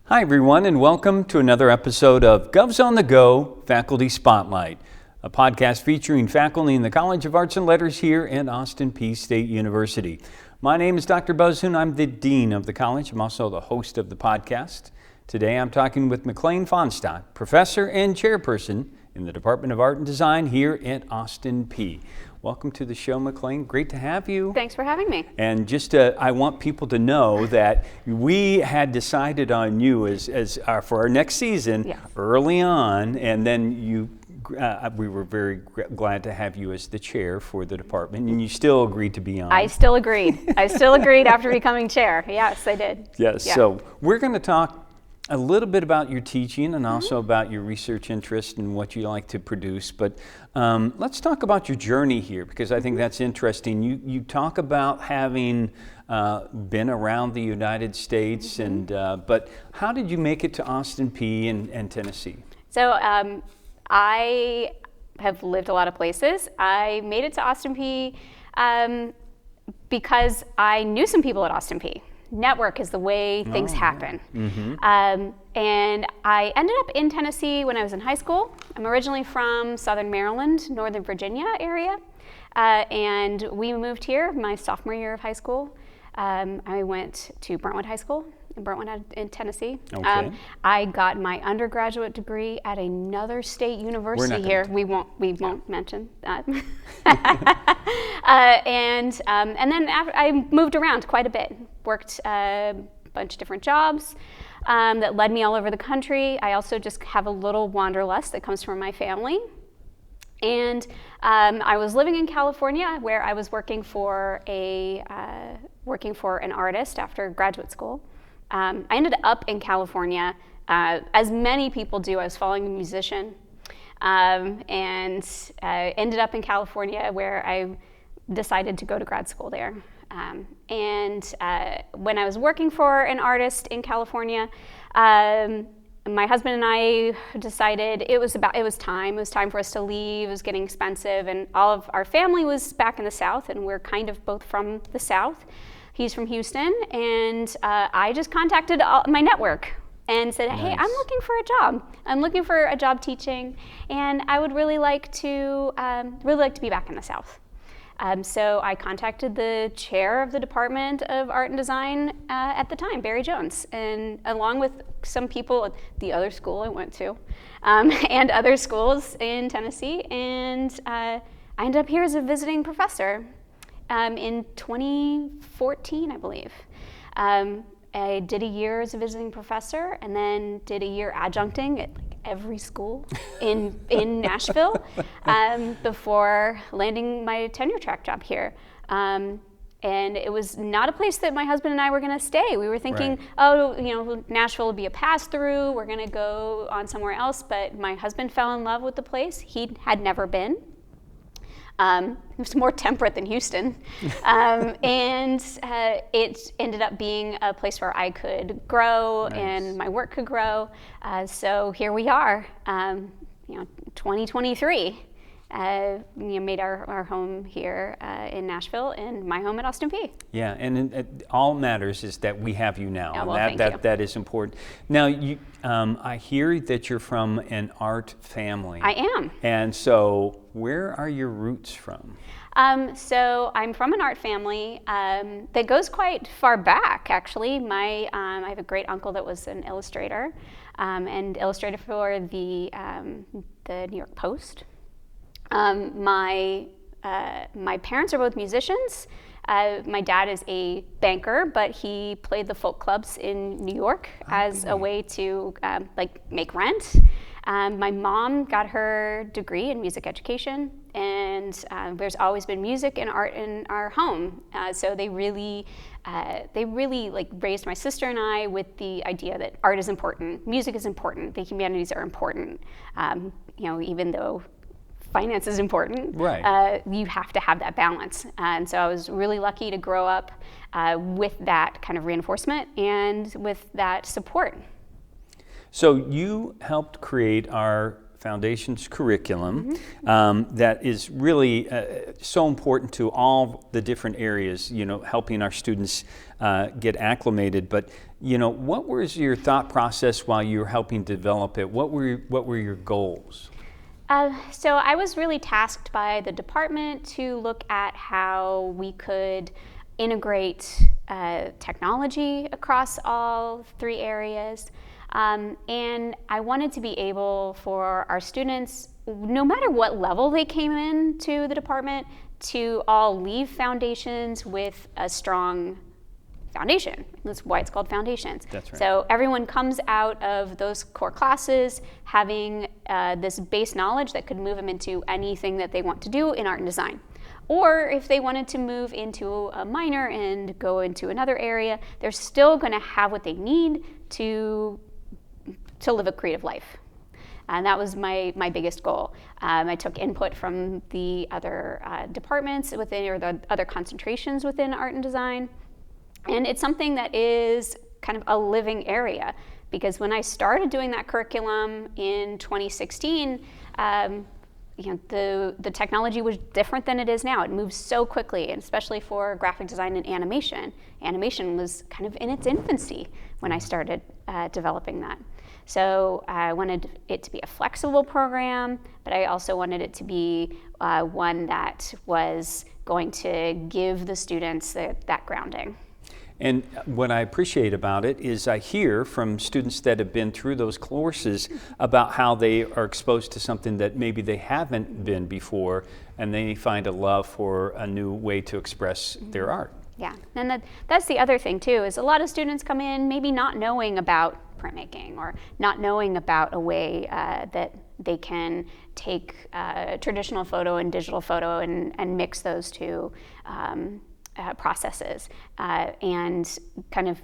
Hi everyone, and welcome to another episode of Govs on the Go Faculty Spotlight, a podcast featuring faculty in the College of Arts and Letters here at Austin Peay State University. My name is Dr. Hoon. I'm the Dean of the college. I'm also the host of the podcast. Today I'm talking with McLean Fahnestock, Professor and Chairperson in the Department of Art and Design here at Austin Peay. Welcome to the show, McLean. Great to have you. Thanks for having me. And I want people to know that we had decided on you as for our next season early on, and then we were very glad to have you as the chair for the department, and you still agreed to be on. I still agreed. I still agreed after becoming chair. Yes, I did. Yes. Yeah. So we're going to talk a little bit about your teaching and also about your research interest and what you like to produce. But let's talk about your journey here, because I think that's interesting. You talk about having been around the United States, but how did you make it to Austin Peay and Tennessee? So I have lived a lot of places. I made it to Austin Peay because I knew some people at Austin Peay. Network is the way things happen. And I ended up in Tennessee when I was in high school. I'm originally from Southern Maryland, Northern Virginia area. And we moved here my sophomore year of high school. I went to Brentwood High School in Brentwood in Tennessee. Okay. I got my undergraduate degree at another state university here. We won't mention that. And then I moved around quite a bit. Worked a bunch of different jobs that led me all over the country. I also just have a little wanderlust that comes from my family. And I was living in California, where I was working for an artist after graduate school. I ended up in California, as many people do. I was following a musician, and ended up in California, where I decided to go to grad school there. When I was working for an artist in California, my husband and I decided it was time for us to leave. It was getting expensive, and all of our family was back in the South, and we're kind of both from the South. He's from Houston, and I just contacted my network and said, "Hey, Nice. I'm looking for a job. I'm looking for a job teaching, and I would really like to be back in the South." So I contacted the chair of the Department of Art and Design at the time, Barry Jones, and along with some people at the other school I went to, and other schools in Tennessee, and I ended up here as a visiting professor in 2014, I believe. I did a year as a visiting professor, and then did a year adjuncting at every school in Nashville before landing my tenure track job here. And it was not a place that my husband and I were going to stay. We were thinking, Nashville would be a pass-through. We're going to go on somewhere else. But my husband fell in love with the place. He had never been. It was more temperate than Houston. It ended up being a place where I could grow. Nice. And my work could grow. So here we are, 2023. Made our home here in Nashville, and my home at Austin Peay. Yeah, and it all matters is that we have you now. Yeah, well, and thank you. That is important. Now, I hear that you're from an art family. I am. And so, where are your roots from? So I'm from an art family that goes quite far back, actually. I have a great uncle that was an illustrator, and illustrated for the New York Post. My parents are both musicians. My dad is a banker, but he played the folk clubs in New York as a way to make rent. My mom got her degree in music education, and there's always been music and art in our home. So they really raised my sister and I with the idea that art is important, music is important, the humanities are important. Even though finance is important, right. You have to have that balance. And so I was really lucky to grow up with that kind of reinforcement and with that support. So you helped create our Foundations curriculum that is really so important to all the different areas, helping our students get acclimated. But, what was your thought process while you were helping develop it? What were your goals? So I was really tasked by the department to look at how we could integrate technology across all 3 areas. And I wanted to be able for our students, no matter what level they came in to the department, to all leave Foundations with a strong foundation. That's why it's called Foundations. That's right. So everyone comes out of those core classes having this base knowledge that could move them into anything that they want to do in art and design. Or if they wanted to move into a minor and go into another area, they're still going to have what they need to live a creative life. And that was my biggest goal. I took input from the other departments within, or the other concentrations within art and design. And it's something that is kind of a living area, because when I started doing that curriculum in 2016, the technology was different than it is now. It moves so quickly, and especially for graphic design and animation. Animation was kind of in its infancy when I started developing that. So I wanted it to be a flexible program, but I also wanted it to be one that was going to give the students that grounding. And what I appreciate about it is I hear from students that have been through those courses about how they are exposed to something that maybe they haven't been before, and they find a love for a new way to express their art. Yeah, and that's the other thing too, is a lot of students come in maybe not knowing about printmaking, or not knowing about a way that they can take traditional photo and digital photo and mix those two processes, and kind of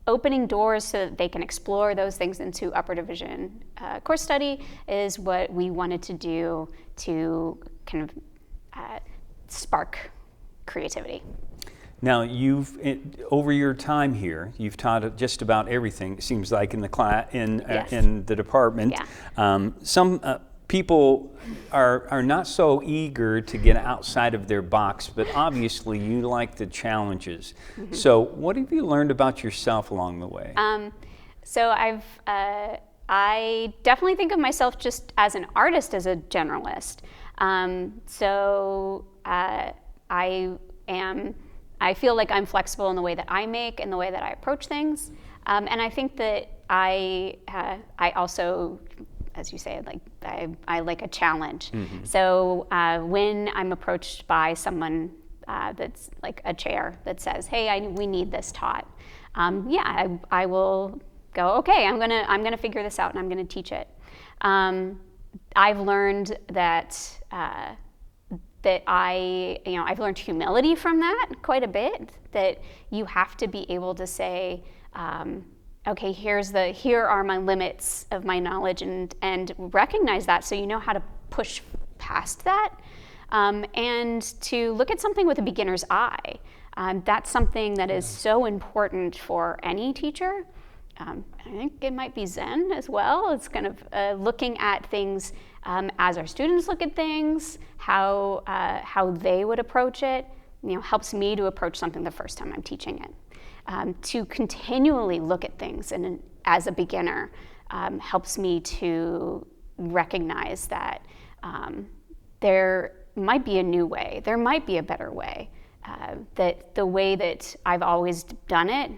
opening doors so that they can explore those things into upper division course study is what we wanted to do to kind of spark creativity. Now, over your time here, you've taught just about everything, it seems like, in the class, in the department. Yeah. Some people are not so eager to get outside of their box, but obviously you like the challenges. So what have you learned about yourself along the way? So I definitely think of myself just as an artist, as a generalist. I feel like I'm flexible in the way that I make and the way that I approach things. And I think that I also, as you say, I like a challenge. So when I'm approached by someone that's like a chair that says, "Hey, we need this taught," I will go, "Okay, I'm gonna figure this out and I'm gonna teach it." I've learned that I've learned humility from that quite a bit. That you have to be able to say, okay, here are my limits of my knowledge, and recognize that, so you know how to push past that, and to look at something with a beginner's eye. That's something that is so important for any teacher. I think it might be Zen as well. It's kind of looking at things as our students look at things, how they would approach it. Helps me to approach something the first time I'm teaching it. To continually look at things as a beginner helps me to recognize that there might be a new way, there might be a better way, that the way that I've always done it,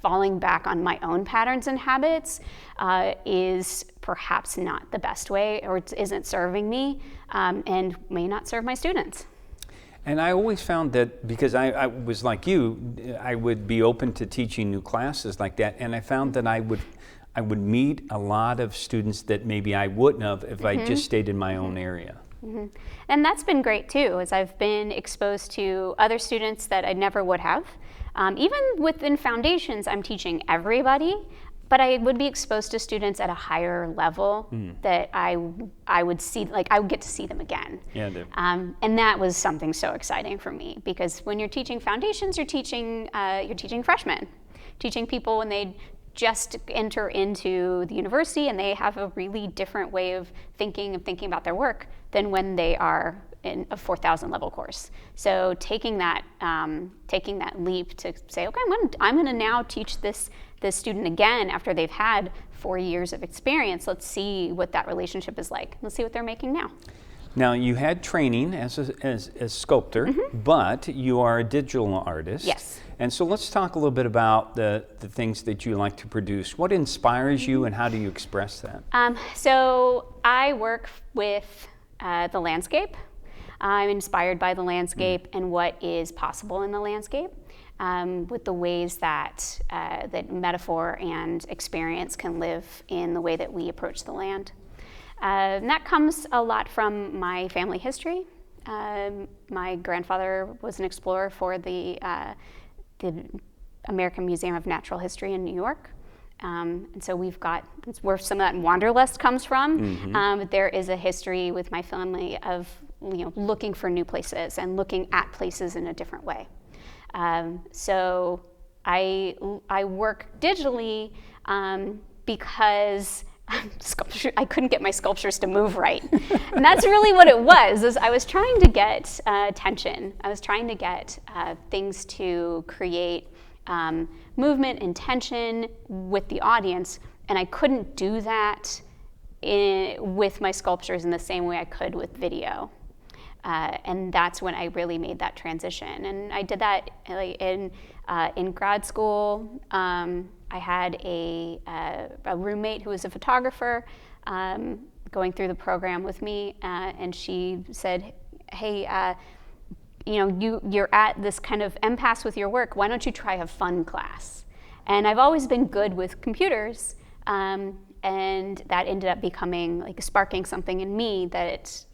falling back on my own patterns and habits, is perhaps not the best way, or isn't serving me, and may not serve my students. And I always found that, because I was like you, I would be open to teaching new classes like that, and I found that I would meet a lot of students that maybe I wouldn't have if I just stayed in my own area. And that's been great too, as I've been exposed to other students that I never would have. Even within Foundations, I'm teaching everybody, but I would be exposed to students at a higher level that I would see, I would get to see them again. Yeah, and that was something so exciting for me, because when you're teaching Foundations, you're teaching freshmen, teaching people when they just enter into the university and they have a really different way of thinking about their work than when they are in a 4,000 level course. So taking that leap to say, okay, I'm going to now teach this student again after they've had 4 years of experience. Let's see what that relationship is like. Let's see what they're making now. Now, you had training as a sculptor, but you are a digital artist. Yes. And so let's talk a little bit about the things that you like to produce. What inspires you and how do you express that? So I work with the landscape. I'm inspired by the landscape and what is possible in the landscape, with the ways that that metaphor and experience can live in the way that we approach the land. And that comes a lot from my family history. My grandfather was an explorer for the American Museum of Natural History in New York. And so that's where some of that wanderlust comes from. But there is a history with my family of looking for new places and looking at places in a different way. So I work digitally because I couldn't get my sculptures to move right. And that's really what it was, is I was trying to get attention. I was trying to get things to create movement and tension with the audience, and I couldn't do that with my sculptures in the same way I could with video. And that's when I really made that transition. And I did that in grad school. I had a roommate who was a photographer going through the program with me, and she said, hey, you're at this kind of impasse with your work. Why don't you try a fun class? And I've always been good with computers, and that ended up becoming sparking something in me that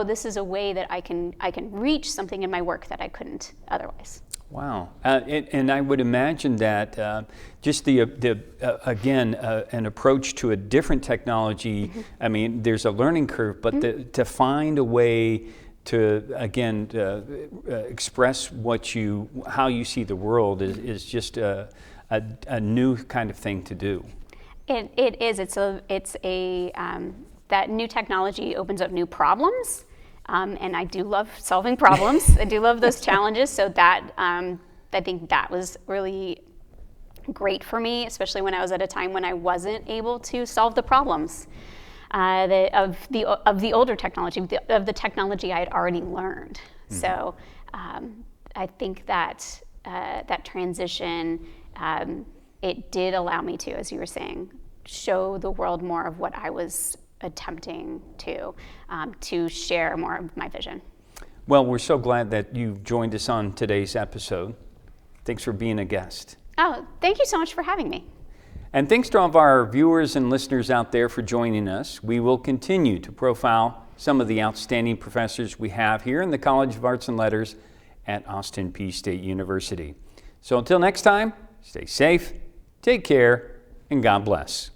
this is a way that I can reach something in my work that I couldn't otherwise. Wow, and I would imagine that just again an approach to a different technology. I mean, there's a learning curve, but to find a way to again express how you see the world is just a new kind of thing to do. It is. It's a that new technology opens up new problems. And I do love solving problems. I do love those challenges. So that I think that was really great for me, especially when I was at a time when I wasn't able to solve the problems of the older technology, of the technology I had already learned. So I think that that transition, it did allow me to, as you were saying, show the world more of what I was attempting to share more of my vision. Well, we're so glad that you've joined us on today's episode. Thanks for being a guest. Oh, thank you so much for having me. And thanks to all of our viewers and listeners out there for joining us. We will continue to profile some of the outstanding professors we have here in the College of Arts and Letters at Austin Peay State University. So until next time, stay safe, take care, and God bless.